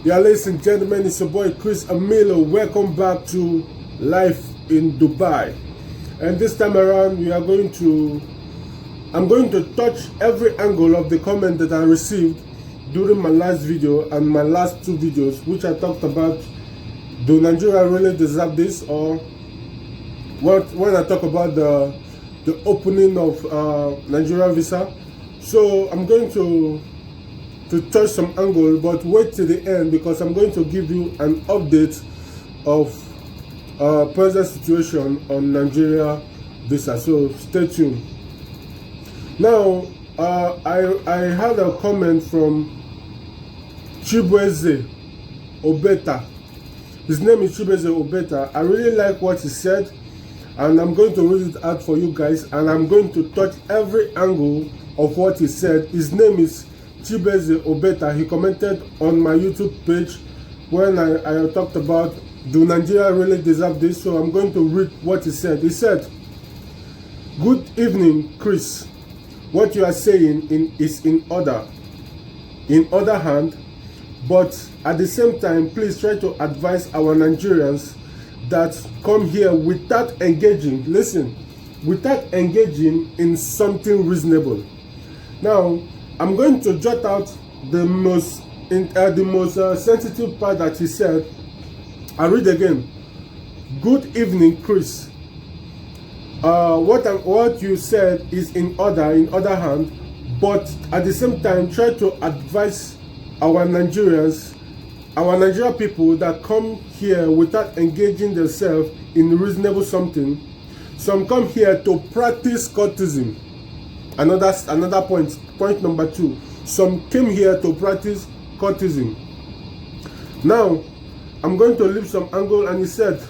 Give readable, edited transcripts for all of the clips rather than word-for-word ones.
Yeah, ladies and gentlemen, it's your boy Chris Amilo. Welcome back to Life in Dubai. And this time around, I'm going to touch every angle of the comment that I received during my last video and my last two videos, which I talked about, do Nigeria really deserve this? Or when I talk about the opening of Nigeria visa. So I'm going to touch some angle, but wait till the end because I'm going to give you an update of present situation on Nigeria visa. So stay tuned. Now, I had a comment from Chibueze Obeta. His name is Chibueze Obeta. I really like what he said, and I'm going to read it out for you guys, and I'm going to touch every angle of what he said. His name is Chibueze Obeta. He commented on my YouTube page when I talked about, do Nigeria really deserve this? So I'm going to read what he said. He said, "Good evening, Chris. What you are saying is in order. In other hand, but at the same time, please try to advise our Nigerians that come here without engaging, listen, without engaging in something reasonable." Now, I'm going to jot out the most sensitive part that he said. I read again. "Good evening, Chris. What you said is in order, in other hand, but at the same time, try to advise our Nigerians, our Nigerian people that come here without engaging themselves in reasonable something. Some come here to practice courtesan." Another point number 2. Some came here to practice courtesan. Now, I'm going to leave some angle, and he said,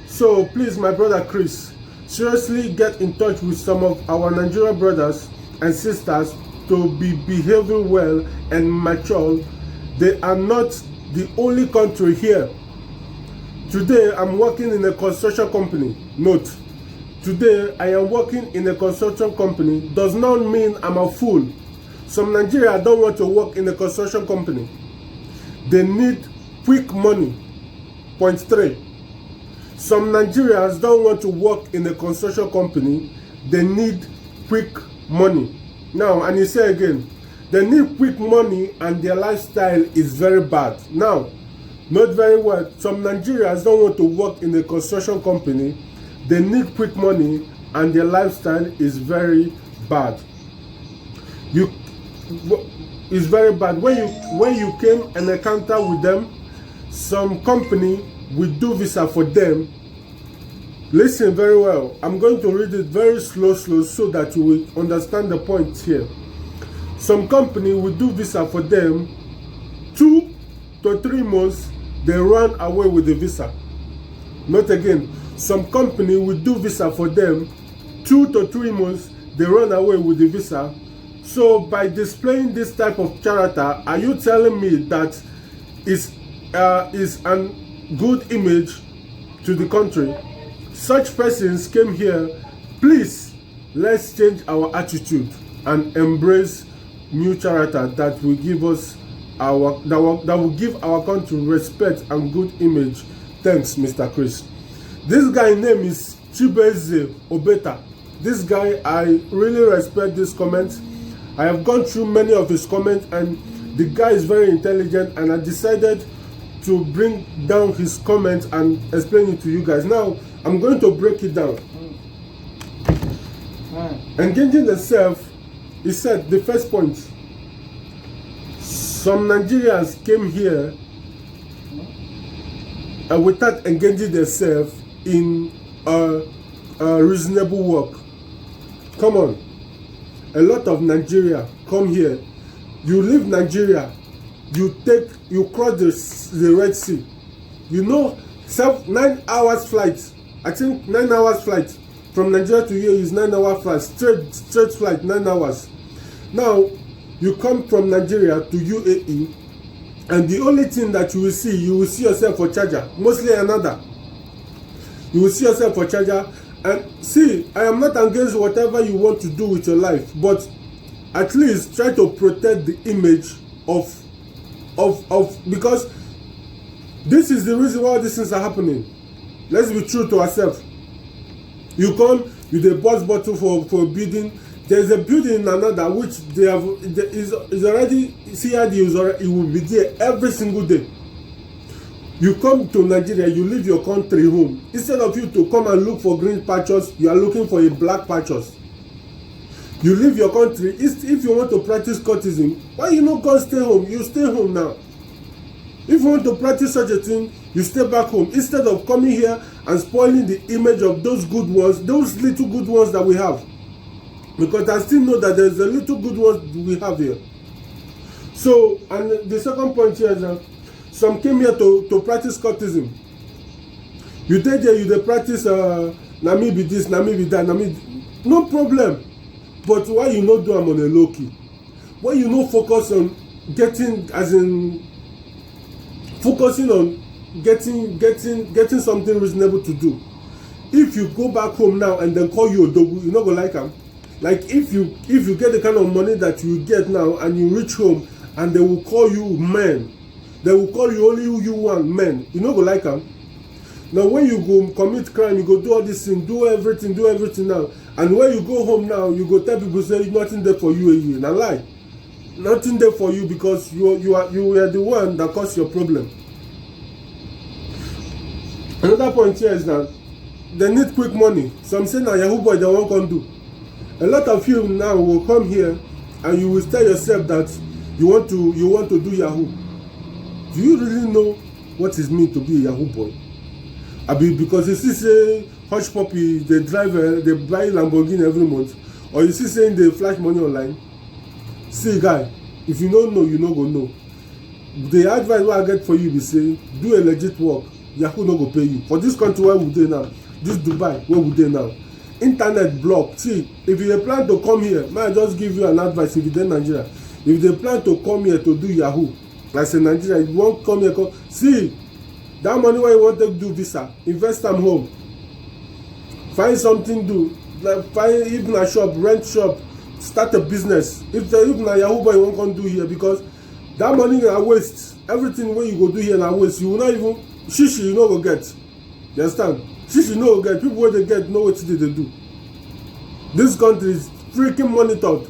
"So please, my brother Chris, seriously get in touch with some of our Nigerian brothers and sisters to be behaving well and mature. They are not the only country here. Today, I'm working in a construction company." Note, today I am working in a construction company does not mean I'm a fool. Some Nigerians don't want to work in a construction company. They need quick money. Point 3. Some Nigerians don't want to work in a construction company. They need quick money. Now, and he said again, they need quick money and their lifestyle is very bad. Now, not very well. Some Nigerians don't want to work in a construction company. They need quick money and their lifestyle is very bad. It's very bad. When you came and encounter with them, some company will do visa for them. Listen very well. I'm going to read it very slow so that you will understand the point here. Some company will do visa for them. 2 to 3 months, they run away with the visa. Not again. Some company will do visa for them. 2 to 3 months, they run away with the visa. So by displaying this type of character, are you telling me that is an good image to the country? Such persons came here. Please, let's change our attitude and embrace new character that will give us that will give our country respect and good image. Thanks, Mr. Chris." This guy's name is Chibueze Obeta. This guy, I really respect this comment. I have gone through many of his comments, and the guy is very intelligent, and I decided to bring down his comments and explain it to you guys. Now, I'm going to break it down. Engaging themselves, he said, the first point, some Nigerians came here without engaging themselves in reasonable work. Come on. A lot of Nigeria come here. You leave Nigeria, you cross the Red Sea. You know, 9 hours flight. I think 9 hours flight from Nigeria to here is 9 hour flight. Straight flight, 9 hours. Now, you come from Nigeria to UAE, and the only thing that you will see yourself for charger, mostly another. You will see yourself for charger. And see, I am not against whatever you want to do with your life, but at least try to protect the image of because This is the reason why these things are happening. Let's be true to ourselves. You come, you the boss bottle for a building. There's a building in another which they have is already CID is already, it will be there every single day. You come to Nigeria, you leave your country home. Instead of you to come and look for green patches, you are looking for a black patches. You leave your country. If you want to practice cultism, why you not go stay home? You stay home now. If you want to practice such a thing, you stay back home. Instead of coming here and spoiling the image of those good ones, those little good ones that we have. Because I still know that there's a little good ones we have here. So, and the second point here is that some came here to practice cultism. You take there, you practice Nami be this, Nami be that, Nami. No problem. But why you not do them on a low key? Why you not focus on getting, as in focusing on getting something reasonable to do? If you go back home now and then call you Odogu, you're not gonna like them. Like if you get the kind of money that you get now and you reach home and they will call you men, they will call you only you want men, you're not gonna like them. Now when you go commit crime, you go do all this thing, do everything now. And when you go home now, you go tell people say nothing there for you. Now lie. Nothing there for you because you were the one that caused your problem. Another point here is that they need quick money. Some say now Yahoo boy they won't come do. A lot of you now will come here and you will tell yourself that you want to do Yahoo. Do you really know what it means to be a Yahoo boy? I mean, because you see say hush puppy, they drive, they buy Lamborghini every month, or you see saying they flash money online. See guy, if you don't know, you no go know. The advice what I get for you be say, do a legit work. Yahoo no go pay you. For this country where we dey now, this Dubai where we dey now, internet block. See, if you plan to come here, may I just give you an advice if you dey Nigeria. If they plan to come here to do Yahoo, like say Nigeria, if you won't come here, see. That money where you want to do visa, invest them home. Find something do. Like find even a shop, rent shop, start a business. If even a Yahoo boy you won't come do here because that money na waste. Everything when you go do here na waste. You will not even shishi you no go get. You understand? Shishi you no go get. People where they get know what they do. This country is freaking monitored.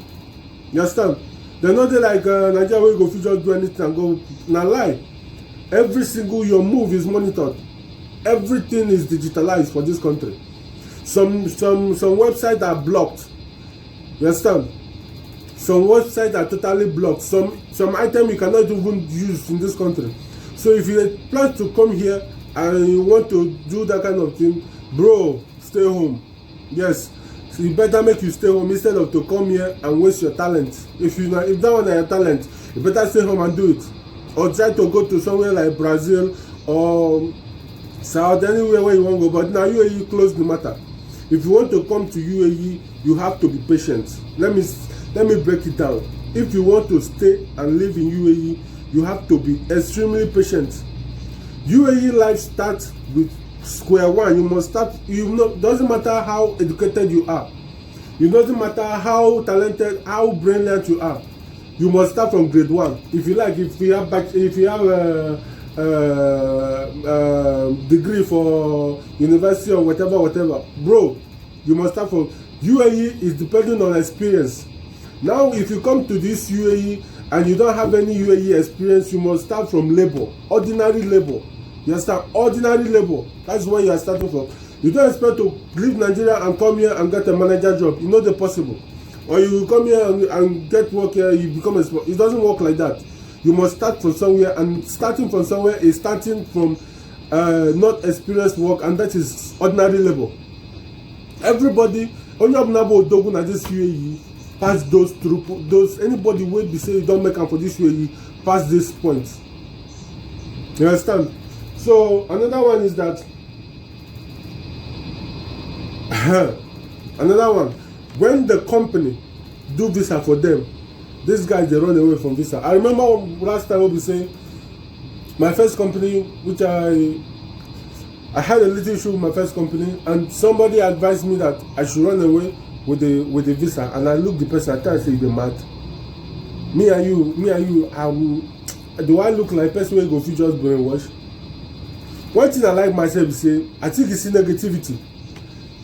You understand? They're not like Nigeria where you go just do anything and go na lie. Every single your move is monitored. Everything is digitalized for this country. Some websites are blocked. You understand? Some websites are totally blocked. Some item you cannot even use in this country. So if you plan to come here and you want to do that kind of thing, bro, stay home. Yes, so you better make you stay home instead of to come here and waste your talent. If that one is your talent, you better stay home and do it. Or try to go to somewhere like Brazil or South, anywhere where you want to go. But now UAE closed the matter. If you want to come to UAE, you have to be patient. Let me break it down. If you want to stay and live in UAE, you have to be extremely patient. UAE life starts with square one. You must start. Doesn't matter how educated you are. It doesn't matter how talented, how brilliant you are. You must start from grade one. If you like, if you have a degree for university or whatever, bro, you must start from. UAE is depending on experience. Now, if you come to this UAE and you don't have any UAE experience, you must start from labor, ordinary labor. You understand? Ordinary labor. That's where you are starting from. You don't expect to leave Nigeria and come here and get a manager job. You know the possible. Or you come here and get work here, you become a sport. It doesn't work like that. You must start from somewhere, and starting from somewhere is starting from not experienced work, and that is ordinary labor. Everybody, only Abnabo Odogun at this UAE, pass those anybody will be saying you don't make them for this UAE, pass this point. You understand? So another one is that another one. When the company do visa for them, these guys they run away from visa. I remember last time I was saying my first company, which I had a little issue with my first company, and somebody advised me that I should run away with the visa. And I looked the person, I thought I said you're mad. Me and you, do I look like person who go fit just brainwash? One thing I like myself is say I think it's negativity.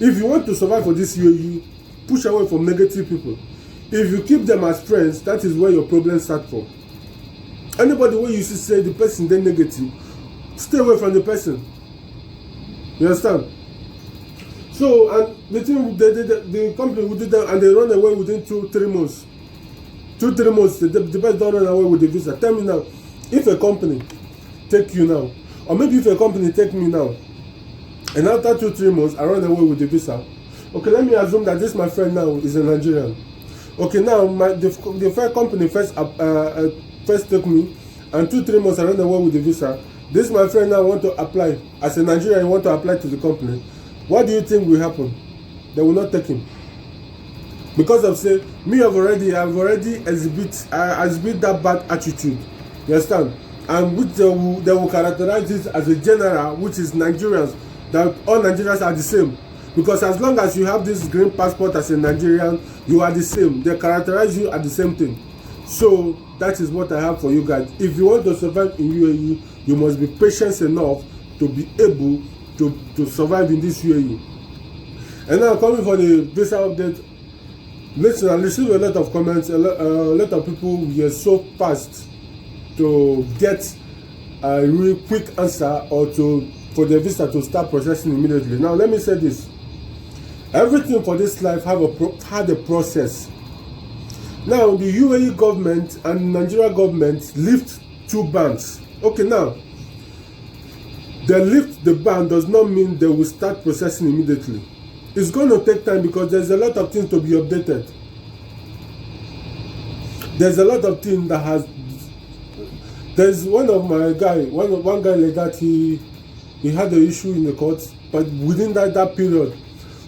If you want to survive for this UAE, push away from negative people. If you keep them as friends, that is where your problems start from. Anybody where you see say the person then negative, stay away from the person. You understand? So, and the thing, the company will do that, and they run away within 2-3 months. 2-3 months, the best don't run away with the visa. Tell me now, if a company take you now, or maybe if a company take me now, and after 2-3 months I run away with the visa. Okay, let me assume that this my friend now is a Nigerian. Okay, now the first company first took me, and 2-3 months I run away with the visa. This my friend now want to apply as a Nigerian, want to apply to the company. What do you think will happen? They will not take him because of say me I've already exhibit that bad attitude. You understand? And which they will characterize this as a general, which is Nigerians, that all Nigerians are the same. Because as long as you have this green passport as a Nigerian, you are the same. They characterize you as the same thing. So that is what I have for you guys. If you want to survive in UAE, you must be patient enough to be able to survive in this UAE. And now coming for the visa update. Listen, I received a lot of comments. A lot of people were so fast to get a real quick answer or for the visa to start processing immediately. Now let me say this: everything for this life had a process. Now the UAE government and Nigeria government lift 2 bans. Okay, now they lift the ban does not mean they will start processing immediately. It's going to take time because there's a lot of things to be updated. There's a lot of things that has. There's one of my guy, one guy like that. He had an issue in the courts, but within that period.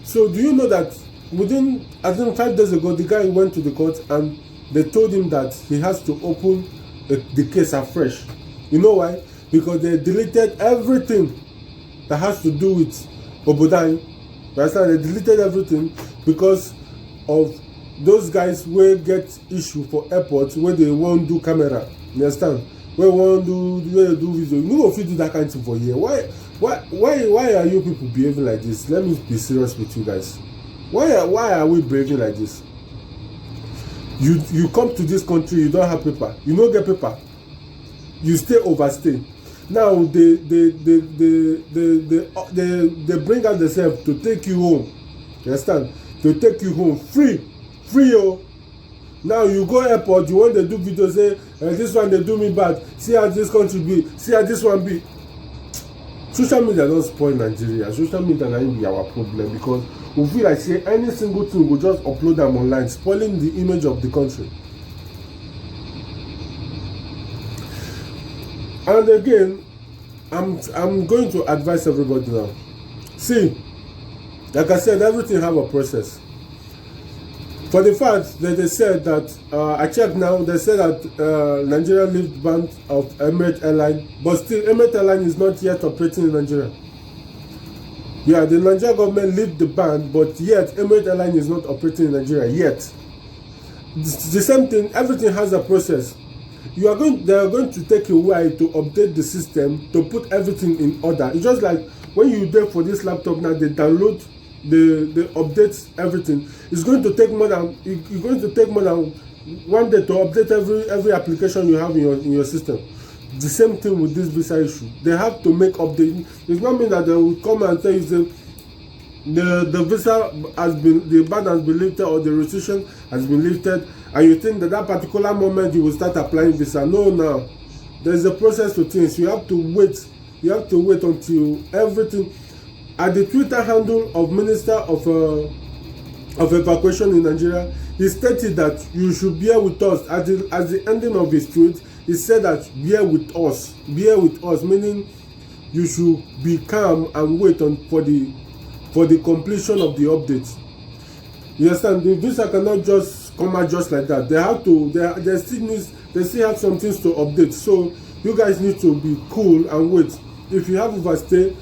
So do you know that within, I think 5 days ago, the guy went to the court and they told him that he has to open the case afresh. You know why? Because they deleted everything that has to do with Obodai. They deleted everything because of those guys will get issue for airports where they won't do camera. You understand? Where they do video. You know if you do that kind of thing for here. Why are you people behaving like this? Let me be serious with you guys. Why are we behaving like this? You come to this country, you don't have paper, you don't get paper, you overstay. Now they bring out themselves to take you home. You understand? To take you home free oh. Now you go airport, you want to do video, say this one they do me bad, see how this country be, see how this one be. Social media don't spoil Nigeria. Social media don't be our problem because we feel like say any single thing we just upload them online, spoiling the image of the country. And again, I'm going to advise everybody now. See, like I said, everything have a process. For the fact that they said that, I checked now, they said that Nigeria lifted ban of Emirates Airline, but still Emirates Airline is not yet operating in Nigeria. Yeah, the Nigerian government lifted the ban, but yet Emirates Airline is not operating in Nigeria yet. The same thing, everything has a process. They are going to take a while to update the system, to put everything in order. It's just like when you do for this laptop now, they download, they update everything. It's going to take more than 1 day to update every application you have in your system. The same thing with this visa issue. They have to make updates. It's not mean that they will come and tell you the visa has been, the ban has been lifted or the restriction has been lifted, and you think that particular moment you will start applying visa. No. There's a process to things. You have to wait. You have to wait until everything. At the Twitter handle of Minister of Evacuation in Nigeria, he stated that you should bear with us. At the ending of his tweet, he said that bear with us, meaning you should be calm and wait for the completion of the update. You understand? The visa cannot just come out just like that. They have to. They still have some things to update. So you guys need to be cool and wait. If you have overstay,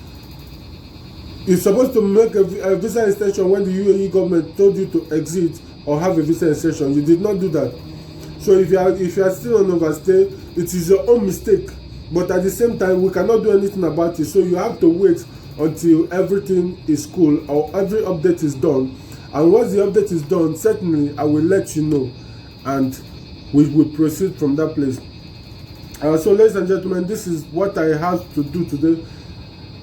you're supposed to make a visa extension when the UAE government told you to exit or have a visa extension. You did not do that. So if you are still on overstay, it is your own mistake but at the same time we cannot do anything about it, so you have to wait until everything is cool or every update is done. And once the update is done, certainly I will let you know, and we will proceed from that place. So ladies and gentlemen, this is what I have to do today,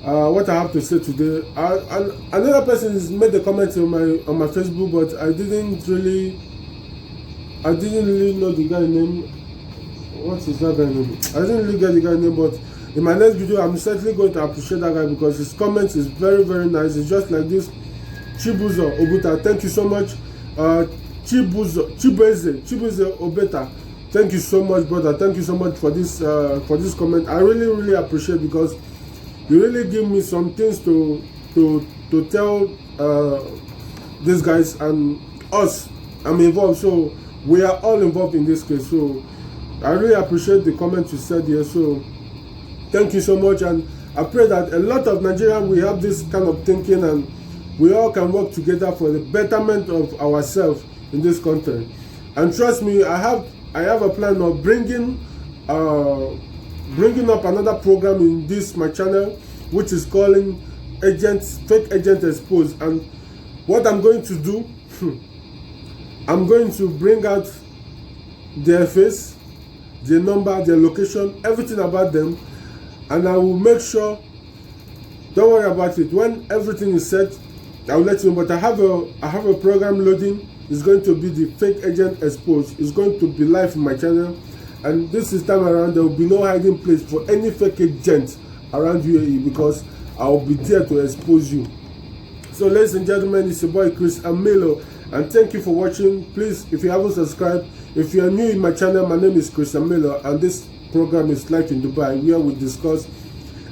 what I have to say today. And another person has made a comment on my Facebook, but I didn't really know the guy name. What is that guy name? I didn't really get the guy name, but in my next video I'm certainly going to appreciate that guy because his comment is very, very nice. It's just like this. Chibuzo Obuta, thank you so much. Chibuze Obeta, thank you so much, brother. Thank you so much for this comment. I really, really appreciate, because you really give me some things to tell these guys and us. I'm involved, so we are all involved in this case. So I really appreciate the comment you said here. So thank you so much, and I pray that a lot of Nigerians will have this kind of thinking, and we all can work together for the betterment of ourselves in this country. And trust me, I have a plan of bringing up another program in this my channel, which is calling Fake Agent Exposed. And what I'm going to do, I'm going to bring out their face, their number, their location, everything about them, and I will make sure, don't worry about it, when everything is set, I will let you know. But I have a program loading. It's going to be the Fake Agent Exposed. It's going to be live in my channel, and this time around there will be no hiding place for any fake agent around UAE, because I will be there to expose you. So ladies and gentlemen, it's your boy Chris Amelo, and thank you for watching. Please, if you haven't subscribed, if you are new in my channel, my name is Chris Amelo, and this program is Life in Dubai, where we discuss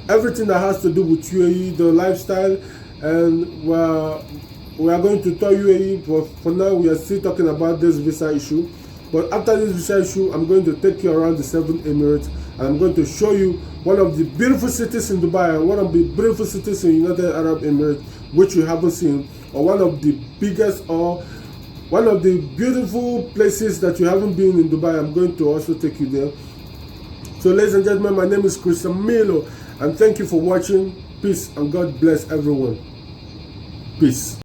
everything that has to do with UAE, the lifestyle, and we are going to tour UAE, but for now we are still talking about this visa issue. But after this visa issue, I'm going to take you around the 7 Emirates, and I'm going to show you one of the beautiful cities in Dubai and one of the beautiful cities in United Arab Emirates which you haven't seen, or one of the biggest or one of the beautiful places that you haven't been in Dubai. I'm going to also take you there. So ladies and gentlemen, my name is Chris Amelo, and thank you for watching. Peace and God bless everyone. Peace.